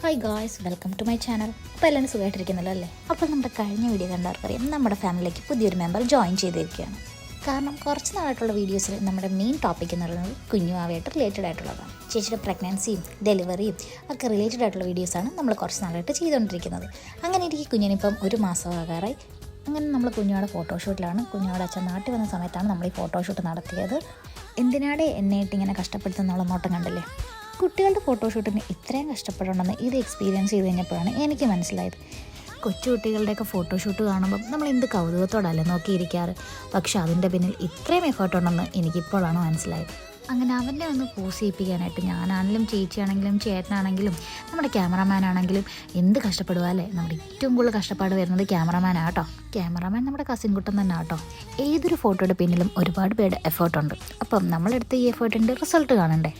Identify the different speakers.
Speaker 1: Hi guys, welcome to my channel. അപ്പോൾ എല്ലാവരും സുഖമായിട്ടിരിക്കുന്നല്ലോ അല്ലേ? അപ്പോൾ നമ്മുടെ കഴിഞ്ഞ വീഡിയോ കണ്ടവർക്കറിയാം, നമ്മുടെ ഫാമിലിയിലേക്ക് പുതിയൊരു മെമ്പർ ജോയിൻ ചെയ്തിരിക്കുകയാണ്. കാരണം കുറച്ച് നാളായിട്ടുള്ള വീഡിയോസിൽ നമ്മുടെ മെയിൻ ടോപ്പിക് എന്ന് പറയുന്നത് കുഞ്ഞുവാവയായിട്ട് റിലേറ്റഡ് ആയിട്ടുള്ളതാണ്. ചേച്ചിയുടെ പ്രഗ്നൻസിയും ഡെലിവറിയും ഒക്കെ റിലേറ്റഡ് ആയിട്ടുള്ള വീഡിയോസാണ് നമ്മൾ കുറച്ച് നാളായിട്ട് ചെയ്തുകൊണ്ടിരിക്കുന്നത്. അങ്ങനെ എനിക്ക് കുഞ്ഞിനിപ്പം 1 മാസമാകാറായി. അങ്ങനെ നമ്മൾ കുഞ്ഞുവാടെ ഫോട്ടോഷൂട്ടിലാണ്. കുഞ്ഞുവാടെ അച്ഛൻ നാട്ടിൽ വന്ന സമയത്താണ് നമ്മൾ ഈ ഫോട്ടോഷൂട്ട് നടത്തിയത്. എന്തിനാടെ എന്നെയായിട്ട് ഇങ്ങനെ കഷ്ടപ്പെടുത്തുന്നുള്ള നോട്ടം കണ്ടില്ലേ? കുട്ടികളുടെ ഫോട്ടോഷൂട്ടിന് ഇത്രയും കഷ്ടപ്പെടണമെന്ന് ഇത് എക്സ്പീരിയൻസ് ചെയ്ത് കഴിഞ്ഞപ്പോഴാണ് എനിക്ക് മനസ്സിലായത്. കൊച്ചു കുട്ടികളുടെയൊക്കെ ഫോട്ടോഷൂട്ട് കാണുമ്പം നമ്മൾ എന്ത് കൗതുകത്തോടല്ലേ നോക്കിയിരിക്കാറ്. പക്ഷെ അതിൻ്റെ പിന്നിൽ ഇത്രയും എഫേർട്ട് ഉണ്ടെന്ന് എനിക്കിപ്പോഴാണ് മനസ്സിലായത്. അങ്ങനെ അവനെ ഒന്ന് പോസ് ചെയ്യിപ്പിക്കാനായിട്ട് ഞാനാണെങ്കിലും ചേച്ചിയാണെങ്കിലും ചേട്ടനാണെങ്കിലും നമ്മുടെ ക്യാമറമാനാണെങ്കിലും എന്ത് കഷ്ടപ്പെടുക അല്ലേ. നമ്മുടെ ഏറ്റവും കൂടുതൽ കഷ്ടപ്പാട് വരുന്നത് ക്യാമറമാനാട്ടോ. ക്യാമറമാൻ നമ്മുടെ കസിൻ കുട്ടൻ തന്നെ ആട്ടോ. ഏതൊരു ഫോട്ടോയുടെ പിന്നിലും ഒരുപാട് പേരുടെ എഫേർട്ടുണ്ട്. അപ്പം നമ്മളെടുത്ത ഈ എഫേർട്ടിൻ്റെ റിസൾട്ട് കാണണ്ടേ.